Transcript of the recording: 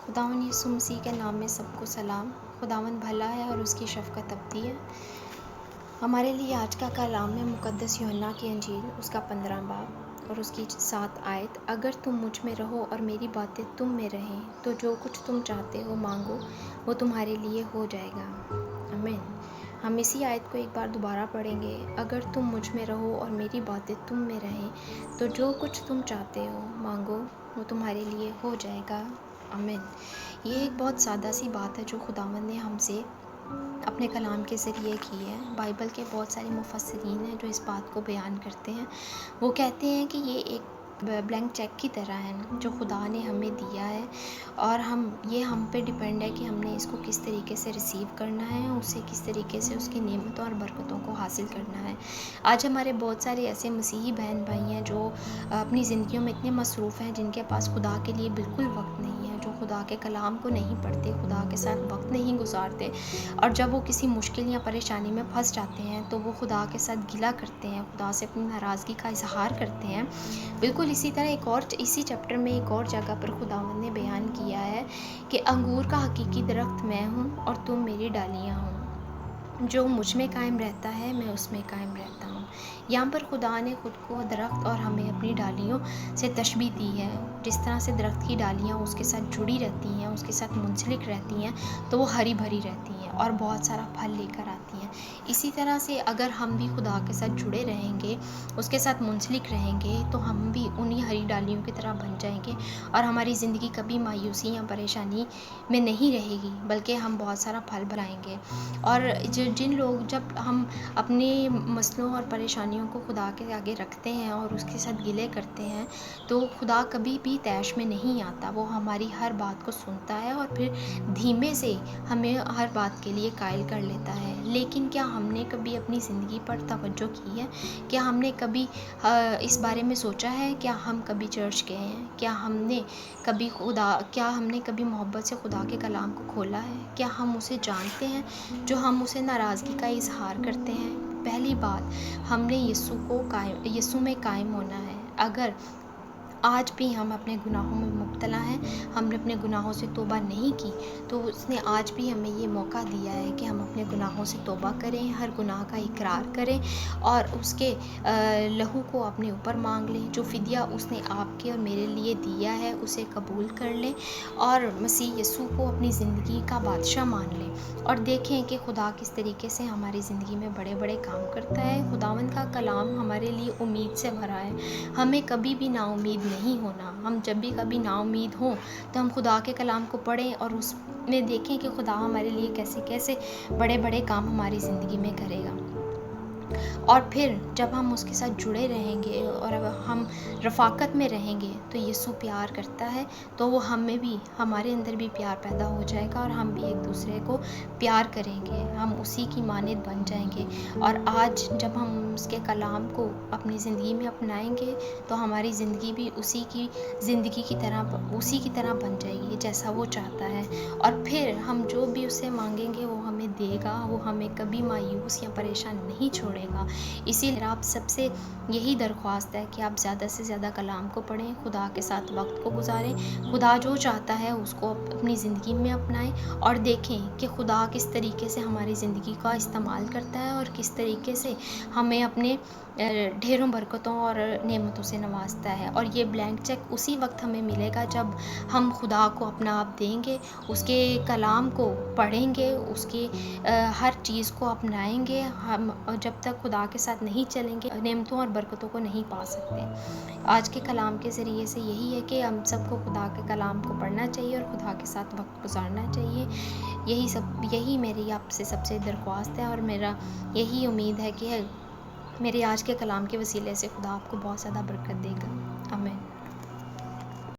خداوند یسوع مسیح کے نام میں سب کو سلام۔ خداوند بھلا ہے اور اس کی شفقت ابدی ہے۔ ہمارے لیے آج کا کلام ہے مقدس یوحنا کی انجیل، اس کا 15 باب اور اس کی 7 آیت۔ اگر تم مجھ میں رہو اور میری باتیں تم میں رہیں تو جو کچھ تم چاہتے ہو مانگو، وہ تمہارے لیے ہو جائے گا۔ آمین۔ ہم اسی آیت کو ایک بار دوبارہ پڑھیں گے۔ اگر تم مجھ میں رہو اور میری باتیں تم میں رہیں تو جو کچھ تم چاہتے ہو مانگو، وہ تمہارے لیے ہو جائے گا۔ آمین۔ یہ ایک بہت سادہ سی بات ہے جو خداوند نے ہم سے اپنے کلام کے ذریعے کی ہے۔ بائبل کے بہت سارے مفسرین ہیں جو اس بات کو بیان کرتے ہیں۔ وہ کہتے ہیں کہ یہ ایک بلینک چیک کی طرح ہے جو خدا نے ہمیں دیا ہے، اور یہ ہم پہ ڈیپینڈ ہے کہ ہم نے اس کو کس طریقے سے ریسیو کرنا ہے، اسے کس طریقے سے اس کی نعمتوں اور برکتوں کو حاصل کرنا ہے۔ آج ہمارے بہت سارے ایسے مسیحی بہن بھائی ہیں جو اپنی زندگیوں میں اتنے مصروف ہیں جن کے پاس خدا کے لیے بالکل وقت نہیں ہے، جو خدا کے کلام کو نہیں پڑھتے، خدا کے ساتھ وقت نہیں گزارتے، اور جب وہ کسی مشکل یا پریشانی میں پھنس جاتے ہیں تو وہ خدا کے ساتھ گلہ کرتے ہیں، خدا سے اپنی ناراضگی کا اظہار کرتے ہیں۔ بالکل اسی طرح اسی چیپٹر میں ایک اور جگہ پر خداوند نے بیان کیا ہے کہ انگور کا حقیقی درخت میں ہوں اور تم میری ڈالیاں ہوں، جو مجھ میں قائم رہتا ہے میں اس میں قائم رہتا ہوں۔ یہاں پر خدا نے خود کو درخت اور ہمیں اپنی ڈالیوں سے تشبیہ دی ہے۔ جس طرح سے درخت کی ڈالیاں اس کے ساتھ جڑی رہتی ہیں، اس کے ساتھ منسلک رہتی ہیں، تو وہ ہری بھری رہتی ہیں اور بہت سارا پھل لے کر آتی ہیں۔ اسی طرح سے اگر ہم بھی خدا کے ساتھ جڑے رہیں گے، اس کے ساتھ منسلک رہیں گے، تو ہم بھی انہی ہری ڈالیوں کی طرح بن جائیں گے، اور ہماری زندگی کبھی مایوسی یا پریشانی میں نہیں رہے گی، بلکہ ہم بہت سارا پھل بنائیں گے۔ اور جب ہم اپنے مسئلوں اور پریشانیوں کو خدا کے آگے رکھتے ہیں اور اس کے ساتھ گلے کرتے ہیں، تو خدا کبھی بھی طیش میں نہیں آتا۔ وہ ہماری ہر بات کو سنتا ہے اور پھر دھیمے سے ہمیں ہر بات کے لیے قائل کر لیتا ہے۔ لیکن کیا ہم نے کبھی اپنی زندگی پر توجہ کی ہے؟ کیا ہم نے کبھی اس بارے میں سوچا ہے؟ کیا ہم کبھی چرچ گئے ہیں؟ کیا ہم نے کبھی محبت سے خدا کے کلام کو کھولا ہے؟ کیا ہم اسے جانتے ہیں جو ہم اسے ناراضگی کا اظہار کرتے ہیں؟ پہلی بات، ہم نے یسوع میں قائم ہونا ہے۔ اگر آج بھی ہم اپنے گناہوں میں مبتلا ہیں، ہم نے اپنے گناہوں سے توبہ نہیں کی، تو اس نے آج بھی ہمیں یہ موقع دیا ہے کہ ہم اپنے گناہوں سے توبہ کریں، ہر گناہ کا اقرار کریں اور اس کے لہو کو اپنے اوپر مانگ لیں۔ جو فدیہ اس نے آپ کے اور میرے لیے دیا ہے اسے قبول کر لیں، اور مسیح یسوع کو اپنی زندگی کا بادشاہ مان لیں، اور دیکھیں کہ خدا کس طریقے سے ہماری زندگی میں بڑے بڑے کام کرتا ہے۔ خداوند کا کلام ہمارے لیے امید سے بھرا ہے۔ ہمیں کبھی بھی نا امید نہیں ہونا۔ ہم جب بھی کبھی نا امید ہوں تو ہم خدا کے کلام کو پڑھیں اور اس میں دیکھیں کہ خدا ہمارے لیے کیسے کیسے بڑے بڑے کام ہماری زندگی میں کرے گا۔ اور پھر جب ہم اس کے ساتھ جڑے رہیں گے اور ہم رفاقت میں رہیں گے تو یسوع پیار کرتا ہے، تو وہ ہمارے اندر بھی پیار پیدا ہو جائے گا، اور ہم بھی ایک دوسرے کو پیار کریں گے، ہم اسی کی مانند بن جائیں گے۔ اور آج جب ہم اس کے کلام کو اپنی زندگی میں اپنائیں گے تو ہماری زندگی بھی اسی کی طرح بن جائے گی جیسا وہ چاہتا ہے، اور پھر ہم جو بھی اسے مانگیں گے وہ ہمیں دے گا۔ وہ ہمیں کبھی مایوس یا پریشان نہیں چھوڑے گا۔ اسی لیے آپ سب سے یہی درخواست ہے کہ آپ زیادہ سے زیادہ کلام کو پڑھیں، خدا کے ساتھ وقت کو گزاریں، خدا جو چاہتا ہے اس کو اپنی زندگی میں اپنائیں، اور دیکھیں کہ خدا کس طریقے سے ہماری زندگی کا استعمال کرتا ہے اور کس طریقے سے ہمیں اپنے ڈھیروں برکتوں اور نعمتوں سے نوازتا ہے۔ اور یہ بلینک چیک اسی وقت ہمیں ملے گا جب ہم خدا کو اپنا آپ دیں گے، اس کے کلام کو پڑھیں گے، اس کی ہر چیز کو اپنائیں گے۔ ہم جب تک خدا کے ساتھ نہیں چلیں گے نعمتوں اور برکتوں کو نہیں پا سکتے۔ آج کے کلام کے ذریعے سے یہی ہے کہ ہم سب کو خدا کے کلام کو پڑھنا چاہیے اور خدا کے ساتھ وقت گزارنا چاہیے۔ یہی میری آپ سے سب سے درخواست ہے، اور میرا یہی امید ہے کہ میرے آج کے کلام کے وسیلے سے خدا آپ کو بہت زیادہ برکت دے گا۔ آمین۔